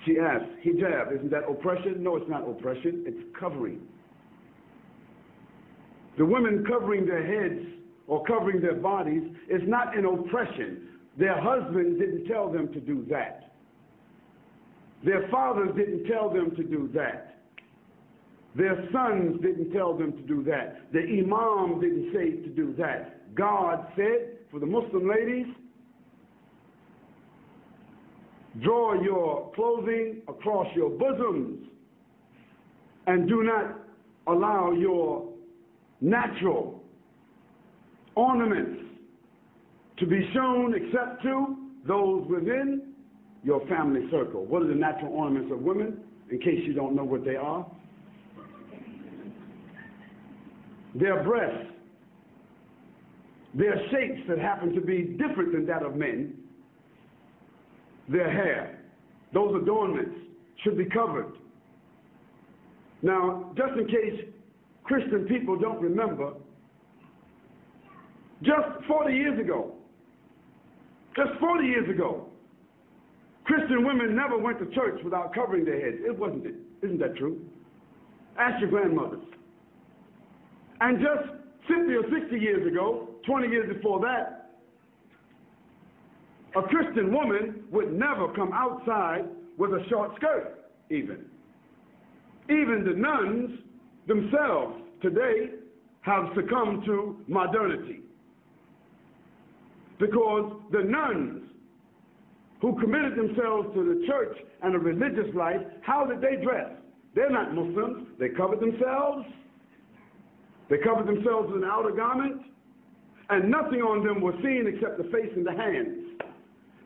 She asked, hijab, isn't that oppression? No, it's not oppression, it's covering. The women covering their heads or covering their bodies is not an oppression. Their husbands didn't tell them to do that. Their fathers didn't tell them to do that. Their sons didn't tell them to do that. The imam didn't say to do that. God said, for the Muslim ladies, draw your clothing across your bosoms and do not allow your natural ornaments to be shown except to those within your family circle. What are the natural ornaments of women, in case you don't know what they are? Their breasts, their shapes that happen to be different than that of men, their hair, those adornments should be covered. Now, just in case Christian people don't remember, just 40 years ago, Christian women never went to church without covering their heads. It wasn't it. Isn't that true? Ask your grandmothers. And just 50 or 60 years ago, 20 years before that, a Christian woman would never come outside with a short skirt, even. Even the nuns themselves today have succumbed to modernity. Because the nuns who committed themselves to the church and a religious life, how did they dress? They're not Muslims. They covered themselves. They covered themselves with an outer garment, and nothing on them was seen except the face and the hands.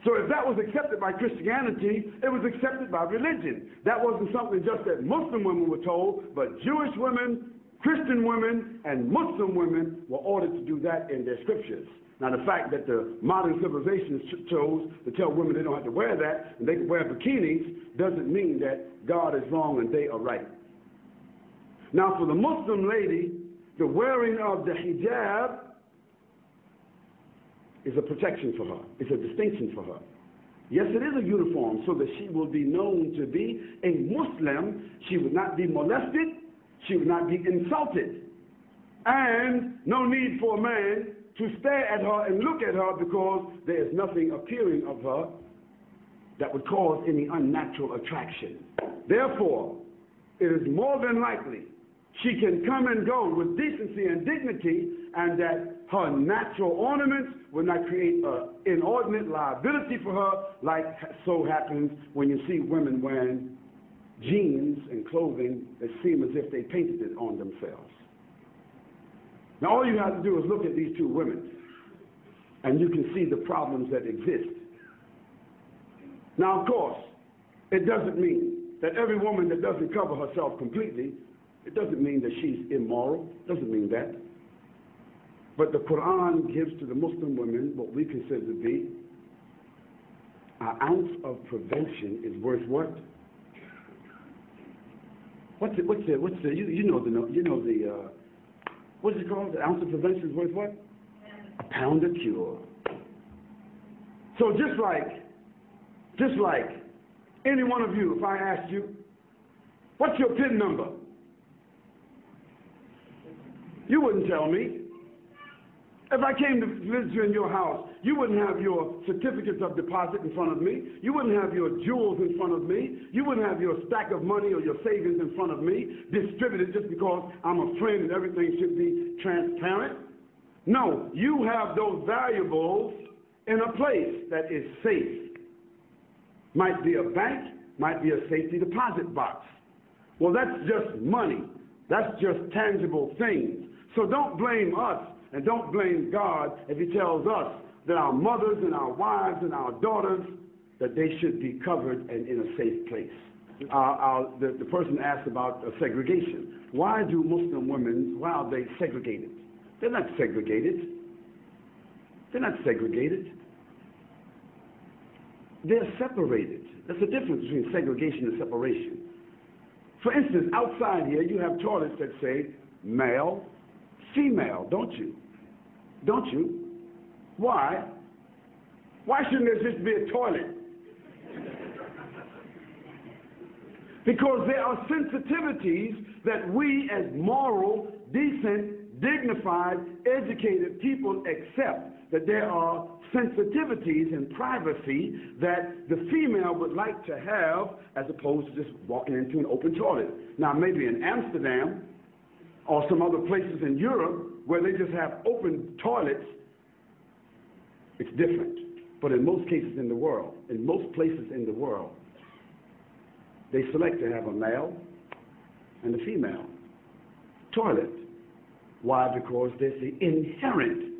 So if that was accepted by Christianity, it was accepted by religion. That wasn't something just that Muslim women were told, but Jewish women, Christian women, and Muslim women were ordered to do that in their scriptures. Now, the fact that the modern civilization chose to tell women they don't have to wear that and they can wear bikinis doesn't mean that God is wrong and they are right. Now, for the Muslim lady, the wearing of the hijab is a protection for her. It's a distinction for her. Yes, it is a uniform so that she will be known to be a Muslim. She would not be molested. She would not be insulted. And no need for a man to stare at her and look at her because there is nothing appearing of her that would cause any unnatural attraction. Therefore, it is more than likely she can come and go with decency and dignity, and that her natural ornaments will not create an inordinate liability for her, like so happens when you see women wearing jeans and clothing that seem as if they painted it on themselves. Now, all you have to do is look at these two women, and you can see the problems that exist. Now, of course, it doesn't mean that every woman that doesn't cover herself completely, it doesn't mean that she's immoral. It doesn't mean that. But the Quran gives to the Muslim women what we consider to be an ounce of prevention is worth what? What's it called? The ounce of prevention is worth what? A pound of cure. So just like any one of you, if I asked you, what's your PIN number? You wouldn't tell me. If I came to visit you in your house, you wouldn't have your certificates of deposit in front of me. You wouldn't have your jewels in front of me. You wouldn't have your stack of money or your savings in front of me, distributed just because I'm a friend and everything should be transparent. No, you have those valuables in a place that is safe. Might be a bank, might be a safety deposit box. Well, that's just money. That's just tangible things. So don't blame us and don't blame God if he tells us that our mothers and our wives and our daughters, that they should be covered and in a safe place. The person asked about segregation. Why do Muslim women, why are they segregated? They're not segregated. They're not segregated. They're separated. There's a difference between segregation and separation. For instance, outside here, you have toilets that say male, female, don't you? Don't you? Why? Why shouldn't there just be a toilet? Because there are sensitivities that we as moral, decent, dignified, educated people accept, that there are sensitivities and privacy that the female would like to have as opposed to just walking into an open toilet. Now, maybe in Amsterdam or some other places in Europe where they just have open toilets, it's different. But in most cases in the world, in most places in the world, they select to have a male and a female toilet. Why? Because there's the inherent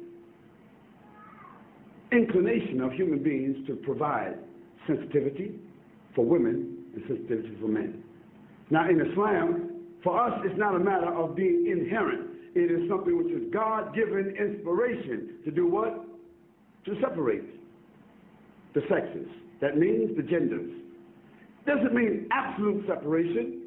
inclination of human beings to provide sensitivity for women and sensitivity for men. Now, in Islam, for us, it's not a matter of being inherent. It is something which is God-given inspiration to do what? To separate the sexes. That means the genders. Doesn't mean absolute separation,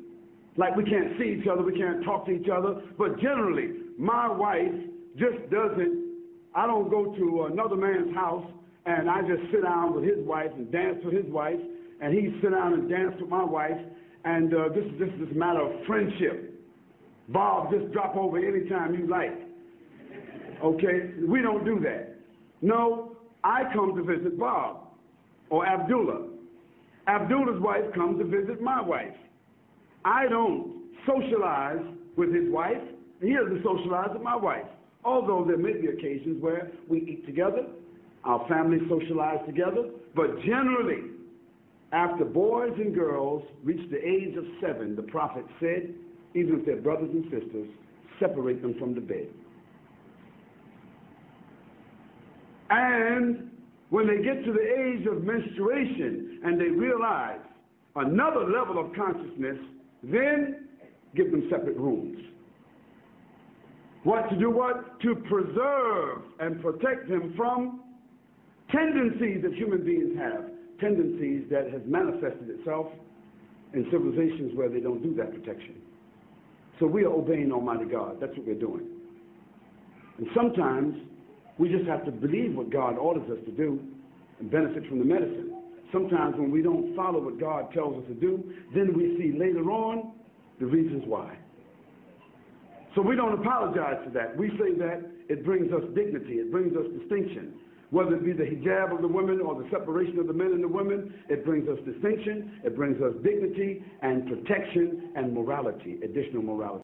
like we can't see each other, we can't talk to each other, but generally, my wife just doesn't, I don't go to another man's house and I just sit down with his wife and dance with his wife, and he sit down and dance with my wife, and this is a matter of friendship. Bob, just drop over anytime you like. Okay? We don't do that. No, I come to visit Bob or Abdullah. Abdullah's wife comes to visit my wife. I don't socialize with his wife, and he doesn't socialize with my wife. Although there may be occasions where we eat together, our families socialize together, but generally, after boys and girls reach the age of 7, the Prophet said, even if they're brothers and sisters, separate them from the bed. And when they get to the age of menstruation and they realize another level of consciousness, then give them separate rooms. What to do what? To preserve and protect them from tendencies that human beings have, tendencies that has manifested itself in civilizations where they don't do that protection. So we are obeying Almighty God. That's what we're doing. And sometimes we just have to believe what God orders us to do and benefit from the medicine. Sometimes when we don't follow what God tells us to do, then we see later on the reasons why. So we don't apologize for that. We say that it brings us dignity, it brings us distinction. Whether it be the hijab of the women or the separation of the men and the women, it brings us distinction, it brings us dignity and protection and morality, additional morality.